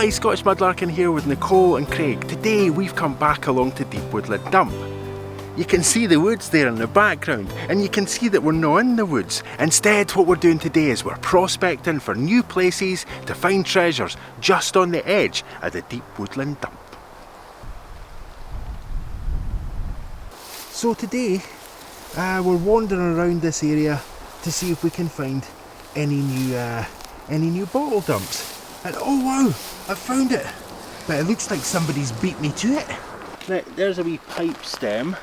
Hi, Scottish Mudlarking here with Nicole and Craig. Today we've come back along to Deep Woodland Dump. You can see the woods there in the background, and you can see that we're not in the woods. Instead, what we're doing today is we're prospecting for new places to find treasures just on the edge of the Deep Woodland Dump. So today we're wandering around this area to see if we can find any new bottle dumps. And oh wow, I found it! But it looks like somebody's beat me to it. Now, there's a wee pipe stem.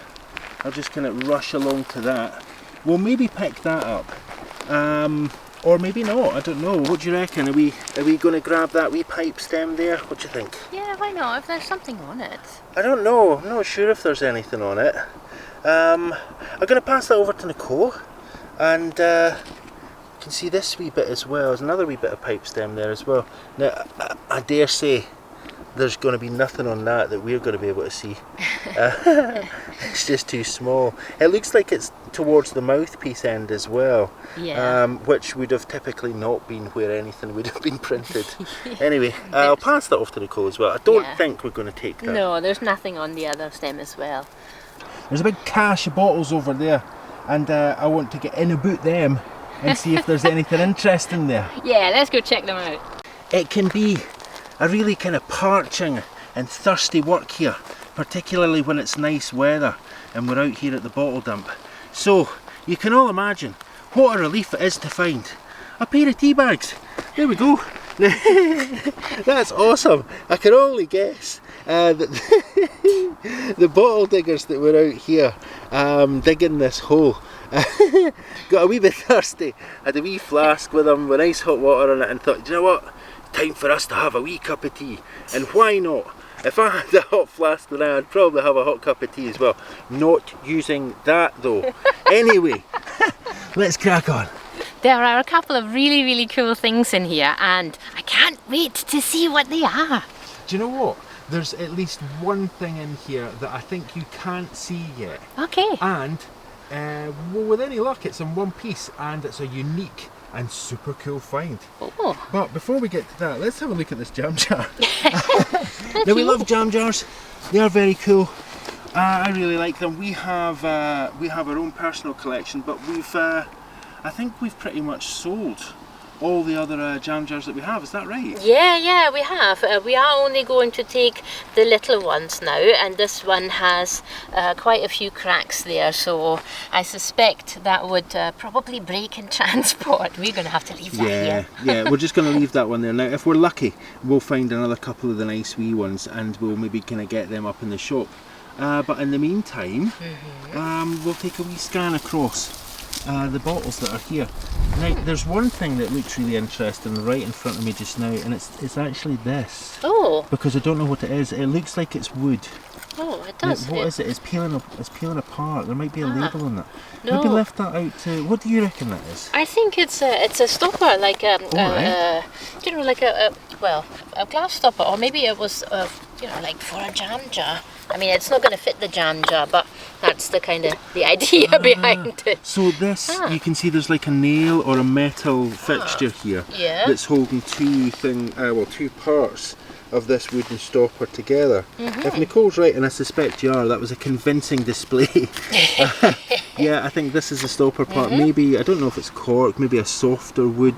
I'll just kind of rush along to that. We'll maybe pick that up. Or maybe not, I don't know. What do you reckon? Are we going to grab that wee pipe stem there? What do you think? Yeah, why not? If there's something on it. I don't know. I'm not sure if there's anything on it. I'm going to pass that over to Nicole. And you can see this wee bit as well. There's another wee bit of pipe stem there as well. Now, I dare say there's going to be nothing on that we're going to be able to see. It's just too small. It looks like it's towards the mouthpiece end as well. Yeah. Which would have typically not been where anything would have been printed. Anyway, I'll pass that off to Nicole as well. I don't think we're going to take that. No, there's nothing on the other stem as well. There's a big cache of bottles over there, and I want to get in about them and see if there's anything interesting there. Yeah, let's go check them out. It can be a really kind of parching and thirsty work here, particularly when it's nice weather and we're out here at the bottle dump. So you can all imagine what a relief it is to find a pair of tea bags. There we go. That's awesome. I can only guess that the bottle diggers that were out here digging this hole got a wee bit thirsty, had a wee flask with them with nice hot water in it, and thought, do you know what, time for us to have a wee cup of tea. And why not? If I had a hot flask then I'd probably have a hot cup of tea as well. Not using that though. Anyway, let's crack on. There are a couple of really, really cool things in here, and I can't wait to see what they are. Do you know what? There's at least one thing in here that I think you can't see yet. Okay. And well, with any luck, it's in one piece, and it's a unique and super cool find. Oh. But before we get to that, let's have a look at this jam jar. Now, we love jam jars. They are very cool. I really like them. We have our own personal collection, but I think we've pretty much sold all the other jam jars that we have. Is that right? Yeah, we have. We are only going to take the little ones now, and this one has quite a few cracks there, so I suspect that would probably break in transport. We're going to have to leave that here. Yeah, we're just going to leave that one there. Now, if we're lucky, we'll find another couple of the nice wee ones, and we'll maybe kind of get them up in the shop. But in the meantime, we'll take a wee scan across the bottles that are here. Now, there's one thing that looks really interesting right in front of me just now, and it's actually this. Oh. Because I don't know what it is. It looks like it's wood. Oh, it does. Now, what is it? It's peeling apart. There might be a label on that. No. Maybe lift that out to. What do you reckon that is? I think it's a stopper, like right. you know, like a glass stopper, or maybe it was like for a jam jar. I mean, it's not going to fit the jam jar, but that's the kind of the idea behind it. So this, you can see there's like a nail or a metal fixture here that's holding two parts of this wooden stopper together. If Nicole's right, and I suspect you are, that was a convincing display. Yeah, I think this is the stopper part. Maybe, I don't know if it's cork, maybe a softer wood,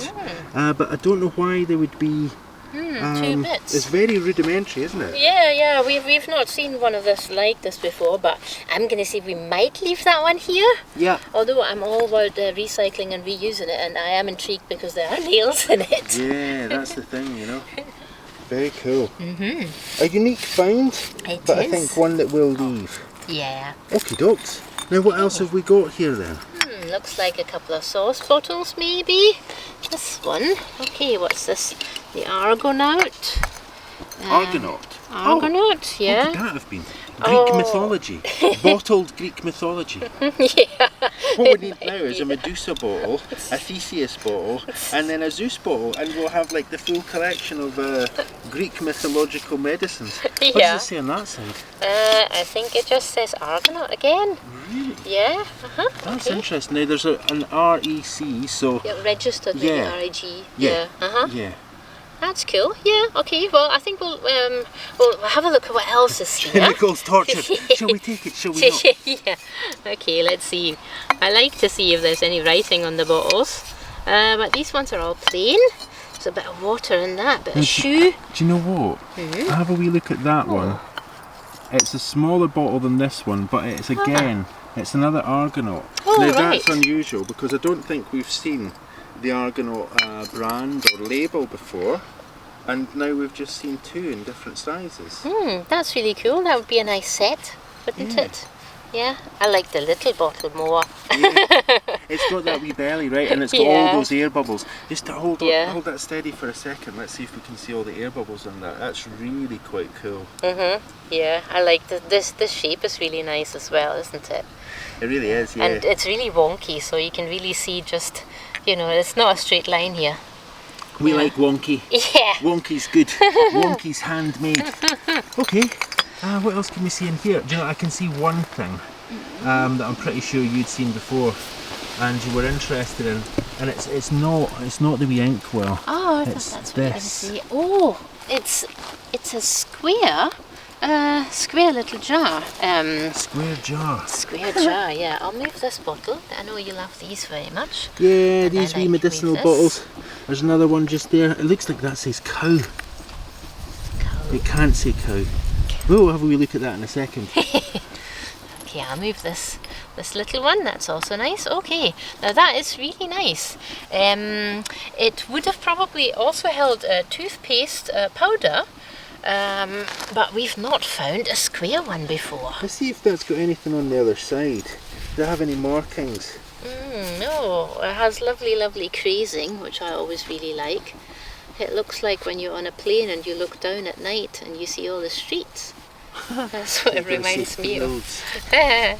but I don't know why there would be. Two bits. It's very rudimentary, isn't it? Yeah, we've not seen one of this like this before, but I'm going to say we might leave that one here. Yeah. Although I'm all about recycling and reusing it, and I am intrigued because there are nails in it. Yeah, that's the thing, you know. Very cool. A unique find, but I think one that we'll leave. Yeah. Okie dokes. Now, what else have we got here then? Looks like a couple of sauce bottles, maybe. This one. Okay, what's this? The Argonaut. Argonaut? Argonaut, yeah. What could that have been? Greek mythology. Bottled Greek mythology. Yeah. What we need now is a Medusa bottle, a Theseus bottle, and then a Zeus bottle, and we'll have like the full collection of Greek mythological medicines. What does it say on that side? I think it just says Argonaut again. Really? Yeah. That's interesting. Now there's an REC, so registered with the REG. Yeah. Yeah. Yeah. That's cool. Yeah. Okay. Well, I think we'll have a look at what else is here. Nicole's tortured. Shall we take it? Shall we not? Yeah. Okay. Let's see. I like to see if there's any writing on the bottles, but these ones are all plain. There's a bit of water in that, bit of shoe. Do you know what? Have a wee look at that one. It's a smaller bottle than this one, but it's again, it's another Argonaut. Oh, now right. that's unusual because I don't think we've seen the Argonaut brand or label before, and now we've just seen 2 in different sizes. That's really cool. That would be a nice set, wouldn't it? Yeah, I like the little bottle more. It's got that wee belly, right, and it's got all those air bubbles. Just to hold that steady for a second. Let's see if we can see all the air bubbles on that. That's really quite cool. Yeah, I like this shape is really nice as well, isn't it? It really is, yeah. And it's really wonky, so you can really see just, you know, it's not a straight line here. We like wonky. Yeah. Wonky's good. Wonky's handmade. Okay. What else can we see in here? Do you know, I can see one thing that I'm pretty sure you'd seen before and you were interested in, and it's not the wee inkwell. Oh, it's that's this. what I see. Oh, it's a square little jar. Square jar. Square jar, yeah. I'll move this bottle. I know you love these very much. Yeah, these wee medicinal bottles. There's another one just there. It looks like that says cow. It can't say cow. We'll have a wee look at that in a second. Okay, I'll move this little one. That's also nice. Okay, now that is really nice. It would have probably also held toothpaste powder, but we've not found a square one before. Let's see if that's got anything on the other side. Does it have any markings? No, it has lovely crazing, which I always really like. It looks like when you're on a plane and you look down at night and you see all the streets. That's what it reminds me of.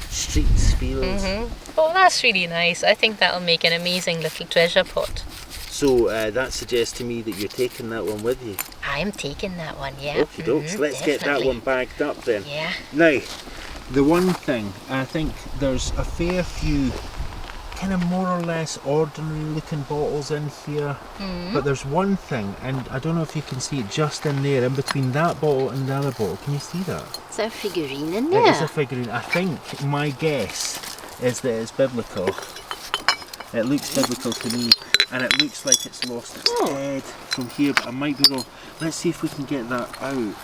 Streets, fields. Oh, that's really nice. I think that'll make an amazing little treasure pot. So that suggests to me that you're taking that one with you. I'm taking that one, yeah. Okie dokes, let's get that one bagged up then. Yeah. Now, the one thing, I think there's a fair few kind of more or less ordinary looking bottles in here, but there's one thing, and I don't know if you can see it just in there, in between that bottle and the other bottle. Can you see that? Is there a figurine in there? It is a figurine. I think my guess is that it's biblical. It looks biblical to me, and it looks like it's lost its head from here, but I might be wrong. Let's see if we can get that out.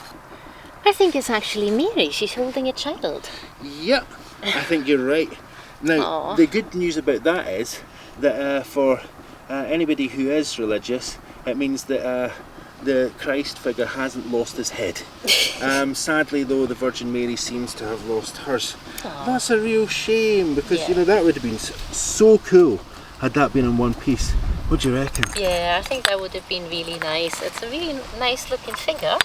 I think it's actually Mary. She's holding a child. Yep, I think you're right. Now, the good news about that is that for anybody who is religious, it means that the Christ figure hasn't lost his head. Sadly though, the Virgin Mary seems to have lost hers. That's a real shame, because you know, that would have been so cool had that been in one piece. What do you reckon? Yeah, I think that would have been really nice. It's a really nice looking figure.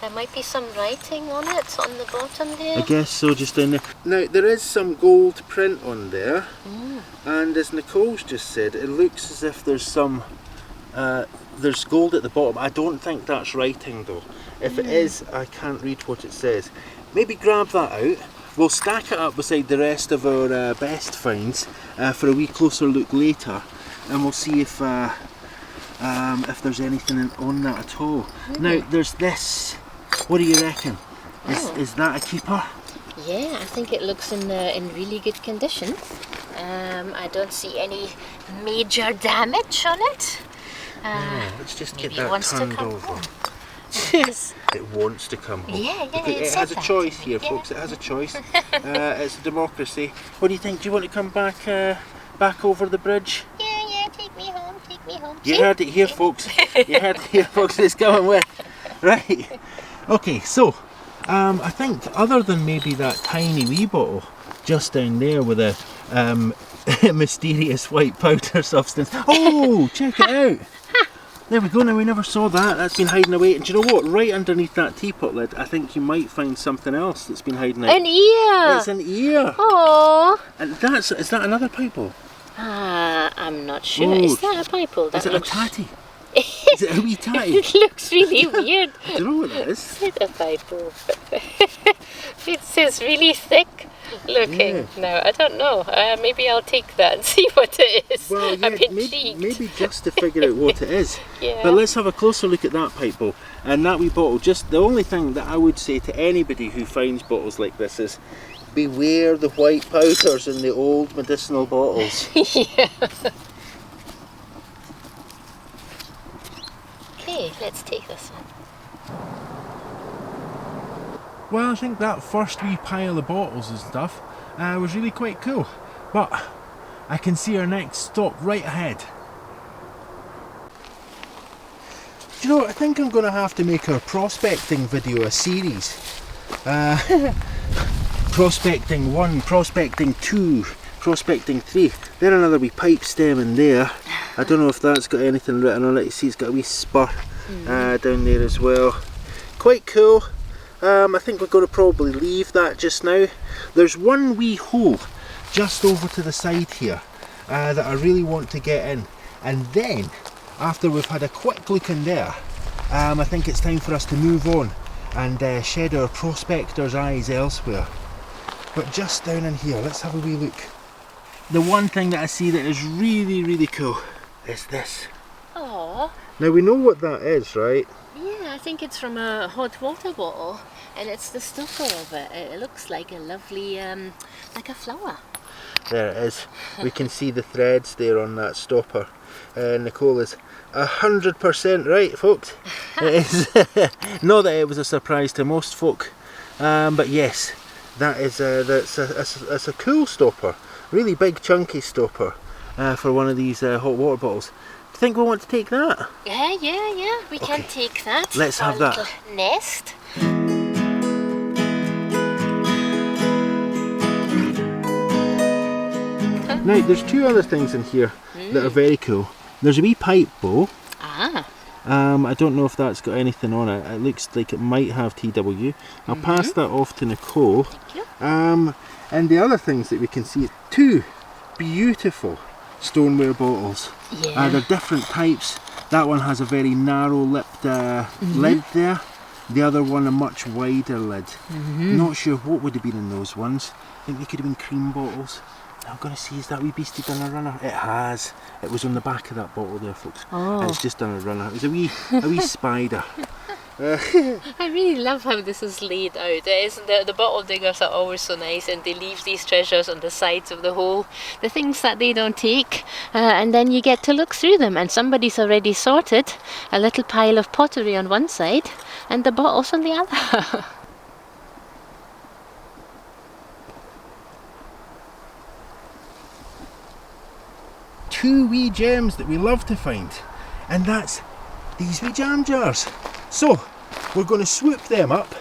There might be some writing on it, on the bottom there. I guess so, just down there. Now, there is some gold print on there, and as Nicole's just said, it looks as if there's some, there's gold at the bottom. I don't think that's writing though. If it is, I can't read what it says. Maybe grab that out. We'll stack it up beside the rest of our best finds for a wee closer look later, and we'll see if there's anything on that at all. Now, there's this. What do you reckon? Is that a keeper? Yeah, I think it looks in really good condition. I don't see any major damage on it. Let's just get that turned over. It wants to come home. Yeah, it has a choice here, folks. It has a choice. It's a democracy. What do you think? Do you want to come back over the bridge? Yeah, take me home. You heard it here, folks. You heard it here, folks. It's coming with. Right. Okay, so I think other than maybe that tiny wee bottle just down there with a mysterious white powder substance. Oh, check it out. There we go. Now, we never saw that. That's been hiding away. And do you know what? Right underneath that teapot lid, I think you might find something else that's been hiding out. An ear. It's an ear. Oh. And is that another pipal? I'm not sure. Is that a pipal? Is it a tatty? Is it a wee tatty? It looks really weird. Do you know what that is? Is it a pipal? It's really thick. looking. No, I don't know. Maybe I'll take that and see what it is. Well, yeah, I'm intrigued. maybe just to figure out what it is. Yeah. But let's have a closer look at that pipe bowl. And that wee bottle, just the only thing that I would say to anybody who finds bottles like this is beware the white powders in the old medicinal bottles. Yeah. Okay, let's take this one. Well, I think that first wee pile of bottles and stuff was really quite cool. But I can see our next stop right ahead. Do you know, I think I'm going to have to make our prospecting video a series. Prospecting 1, prospecting 2, prospecting 3. There's another wee pipe stem in there. I don't know if that's got anything written on it. You see it's got a wee spur down there as well. Quite cool. I think we're going to probably leave that just now. There's one wee hole just over to the side here that I really want to get in. And then, after we've had a quick look in there, I think it's time for us to move on and shed our prospector's eyes elsewhere. But just down in here, let's have a wee look. The one thing that I see that is really, really cool is this. Oh. Now we know what that is, right? Yeah, I think it's from a hot water bottle, and it's the stopper of it. It looks like a lovely, like a flower. There it is. We can see the threads there on that stopper. Nicole is 100% right, folks. It is. Not that it was a surprise to most folk, but yes, that is that's a cool stopper. Really big, chunky stopper for one of these hot water bottles. Do you think we want to take that? Yeah. We can take that. Let's have that. Little nest. Now, there's two other things in here that are very cool. There's a wee pipe bowl. Ah. I don't know if that's got anything on it. It looks like it might have TW. I'll pass that off to Nicole. Thank you. And the other things that we can see, two beautiful stoneware bottles. Yeah. They're different types. That one has a very narrow-lipped lid there. The other one a much wider lid. Not sure what would have been in those ones. I think they could have been cream bottles. I'm going to see, is that wee beastie done a runner? It has. It was on the back of that bottle there, folks. Oh. And it's just done a runner. It was a wee spider. I really love how this is laid out. The bottle diggers are always so nice, and they leave these treasures on the sides of the hole, the things that they don't take, and then you get to look through them, and somebody's already sorted a little pile of pottery on one side and the bottles on the other. Two wee gems that we love to find, and that's these wee jam jars. So we're going to swoop them up,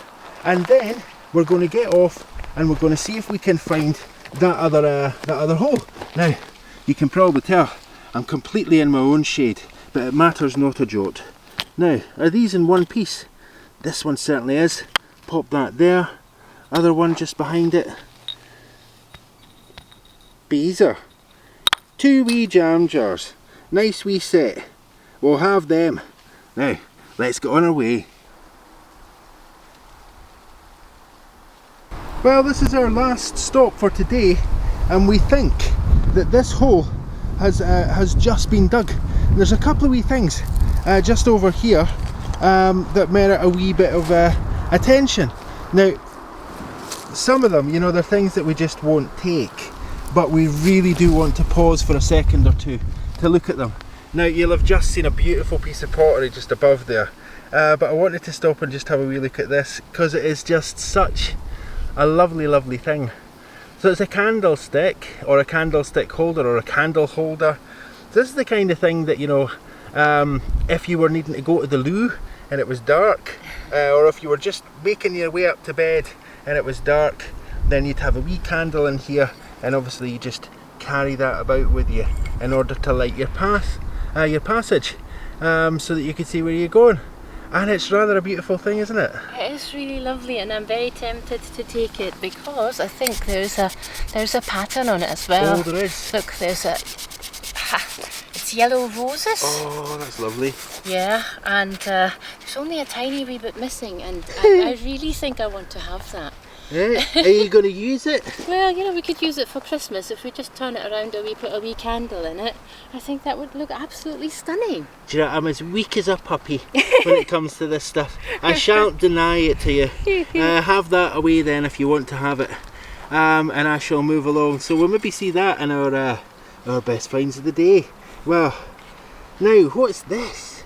and then we're going to get off and we're going to see if we can find that other hole. Now you can probably tell I'm completely in my own shade, but it matters not a jot. Now, are these in one piece? This one certainly is. Pop that there. Other one just behind it. Beezer. Two wee jam jars. Nice wee set. We'll have them. Now, let's get on our way. Well, this is our last stop for today, and we think that this hole has just been dug. There's a couple of wee things just over here that merit a wee bit of attention. Now, some of them, you know, they're things that we just won't take, but we really do want to pause for a second or two to look at them. Now, you'll have just seen a beautiful piece of pottery just above there, but I wanted to stop and just have a wee look at this because it is just such a lovely, lovely thing. So it's a candlestick, or a candlestick holder, or a candle holder. So this is the kind of thing that, you know, if you were needing to go to the loo and it was dark, or if you were just making your way up to bed and it was dark, then you'd have a wee candle in here, and obviously you just carry that about with you in order to light your passage, so that you can see where you're going. And it's rather a beautiful thing, isn't it? It is really lovely, and I'm very tempted to take it because I think there's a pattern on it as well. Oh, there is. Look, it's yellow roses. Oh, that's lovely. Yeah, and there's only a tiny wee bit missing, and I really think I want to have that. Are you going to use it? Well, you know, we could use it for Christmas. If we just turn it around and we put a wee candle in it, I think that would look absolutely stunning. Do you know, I'm as weak as a puppy when it comes to this stuff. I shan't deny it to you. Have that away then if you want to have it. And I shall move along. So we'll maybe see that in our best finds of the day. Well, now what's this?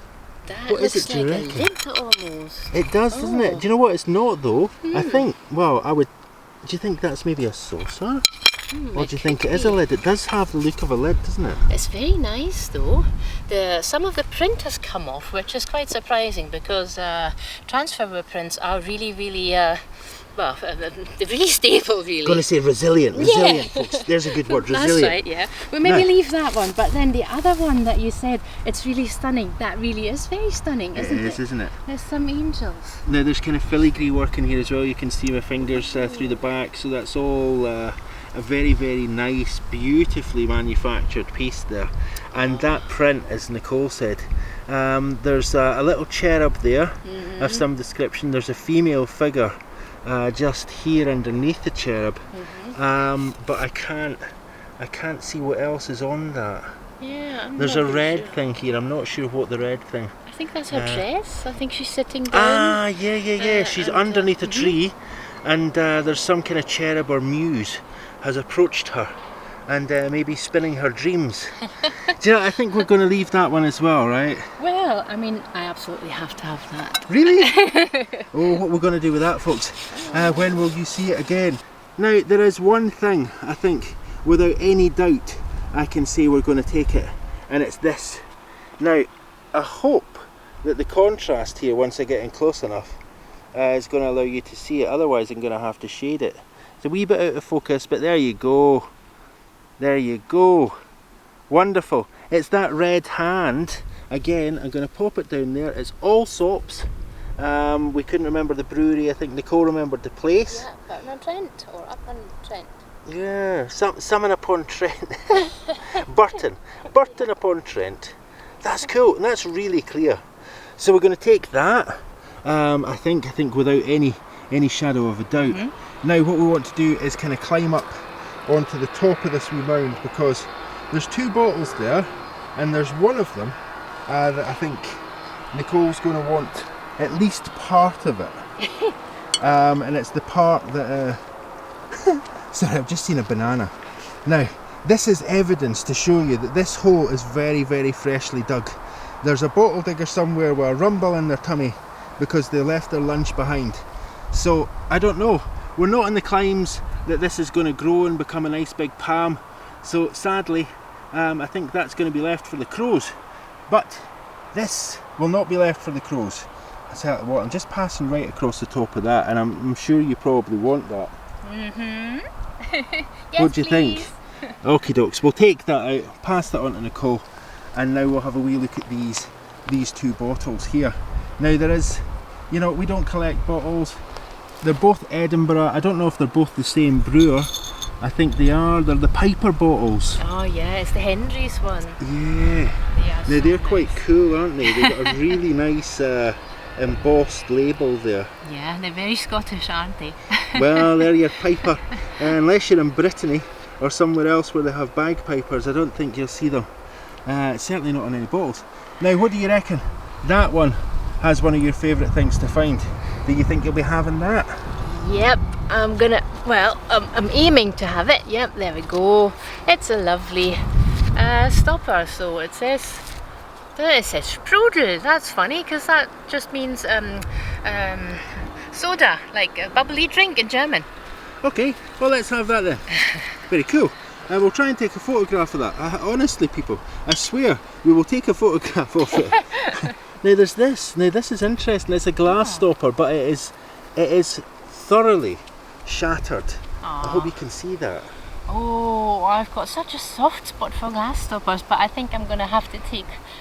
That what looks is it, do you like a reckon? lid almost. It does, doesn't it? Do you know what it's not though? I think, well, do you think that's maybe a saucer? Or do you think it is a lid? It does have the look of a lid, doesn't it? It's very nice though. Some of the print has come off, which is quite surprising because transfer prints are really, really well, they're really stable, really. Going to say resilient, folks. There's a good word, resilient. That's right, yeah. Well, maybe leave that one, but then the other one that you said, it's really stunning. That really is very stunning, isn't it? It is, isn't it? There's some angels. Now there's kind of filigree work in here as well. You can see my fingers through the back, so that's all a very, very nice, beautifully manufactured piece there. And that print, as Nicole said, there's a little cherub there of some description. There's a female figure just here underneath the cherub, but I can't see what else is on that. Yeah, there's a red thing here. I'm not sure what the red thing. I think that's her dress. I think she's sitting down. Ah, yeah. She's underneath a tree, and there's some kind of cherub or muse has approached her, and maybe spinning her dreams. Do you know? I think we're going to leave that one as well, right? Well, I mean, I absolutely have to have that. Really? Oh, what we're going to do with that, folks? When will you see it again? Now, there is one thing I think, without any doubt, I can say we're going to take it, and it's this. Now, I hope that the contrast here, once I get in close enough, is going to allow you to see it. Otherwise, I'm going to have to shade it. It's a wee bit out of focus, but there you go. There you go. Wonderful. It's that red hand. Again, I'm going to pop it down there. It's all sops. We couldn't remember the brewery. I think Nicole remembered the place. Yeah, Burton on Trent or Upon Trent. Yeah, something upon Trent. Burton Upon Trent. That's cool, and that's really clear. So we're going to take that. I think without any shadow of a doubt. Now, what we want to do is kind of climb up onto the top of this wee mound, because there's two bottles there, and there's one of them that I think Nicole's going to want at least part of it. And it's the part that sorry, I've just seen a banana. Now, this is evidence to show you that this hole is very, very freshly dug. There's a bottle digger somewhere with a rumble in their tummy because they left their lunch behind. So I don't know, we're not in the climes that this is going to grow and become a nice big palm, so sadly I think that's going to be left for the crows. But this will not be left for the crows. I tell you what, I'm just passing right across the top of that, and I'm sure you probably want that. Yes, what do you please. think? Okie dokes, we'll take that out, pass that on to Nicole, and now we'll have a wee look at these two bottles here. Now there is, you know, we don't collect bottles. They're both Edinburgh. I don't know if they're both the same brewer. I think they are. They're the Piper bottles. Oh yeah, it's the Henry's one. Yeah. Now they're quite cool, aren't they? They've got a really nice embossed label there. Yeah, they're very Scottish, aren't they? Well, they're your Piper. Unless you're in Brittany or somewhere else where they have bagpipers, I don't think you'll see them. Certainly not on any bottles. Now, what do you reckon? That one has one of your favourite things to find. Do you think you'll be having that? Yep, I'm aiming to have it. Yep, there we go. It's a lovely stopper. So it says Sprudel. That's funny because that just means soda, like a bubbly drink in German. Okay, well let's have that then. Very cool. We'll try and take a photograph of that. Honestly, people, I swear we will take a photograph of it. Now there's this. Now this is interesting. It's a glass stopper, but it is thoroughly shattered. I hope you can see that. Oh, I've got such a soft spot for glass stoppers, but I think I'm going to have to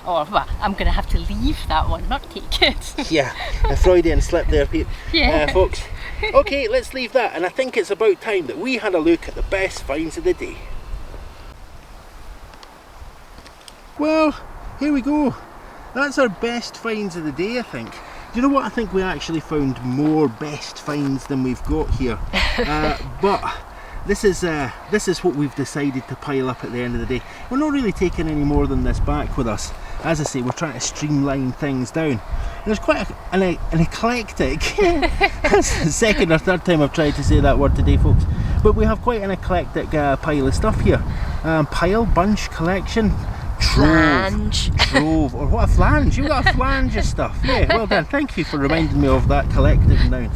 I'm going to have to leave that one, not take it. Yeah, a Freudian slip there, Yeah. folks. Okay, let's leave that, and I think it's about time that we had a look at the best finds of the day. Well, here we go. That's our best finds of the day, I think. Do you know what? I think we actually found more best finds than we've got here. But this is what we've decided to pile up at the end of the day. We're not really taking any more than this back with us. As I say, we're trying to streamline things down. And there's quite an eclectic, that's the second or third time I've tried to say that word today, folks. But we have quite an eclectic pile of stuff here. Bunch, collection, trove, or what, a flange? You've got a flange of stuff. Yeah, well done. Thank you for reminding me of that collective noun.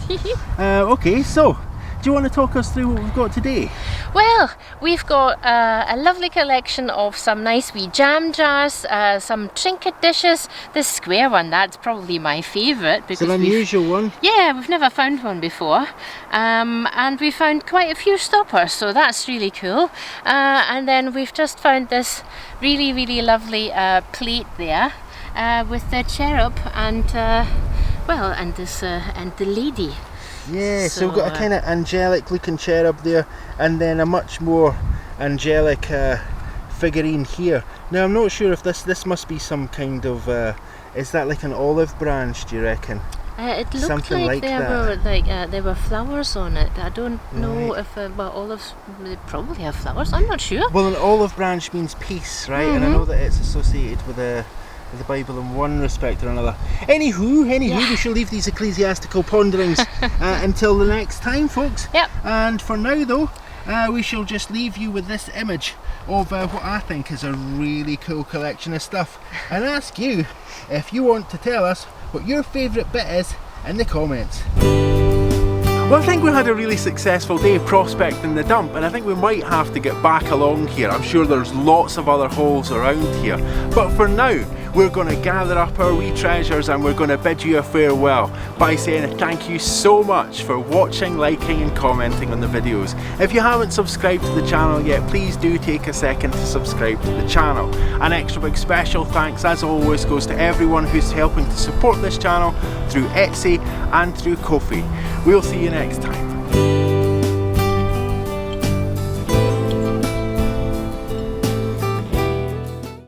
Okay, so do you want to talk us through what we've got today? Well, we've got a lovely collection of some nice wee jam jars, some trinket dishes. This square one, that's probably my favourite. It's an unusual one. Yeah, we've never found one before. And we found quite a few stoppers, so that's really cool. And then we've just found this really, really lovely plate there with the cherub and, and the lady. Yeah, so we've got a kind of angelic looking cherub there, and then a much more angelic figurine here. Now I'm not sure if this must be some kind of, is that like an olive branch, do you reckon? It looked Something like there were flowers on it. I don't know if olives, they probably have flowers, I'm not sure. Well, an olive branch means peace, right? And I know that it's associated with the Bible in one respect or another. Anywho, we shall leave these ecclesiastical ponderings until the next time, folks. Yep. And for now, though, we shall just leave you with this image of what I think is a really cool collection of stuff, and ask you if you want to tell us what your favourite bit is in the comments. Well, I think we had a really successful day prospecting the dump, and I think we might have to get back along here. I'm sure there's lots of other holes around here, but for now we're going to gather up our wee treasures and we're going to bid you a farewell by saying thank you so much for watching, liking and commenting on the videos. If you haven't subscribed to the channel yet, please do take a second to subscribe to the channel. An extra big special thanks as always goes to everyone who's helping to support this channel through Etsy and through Ko-fi. We'll see you next time.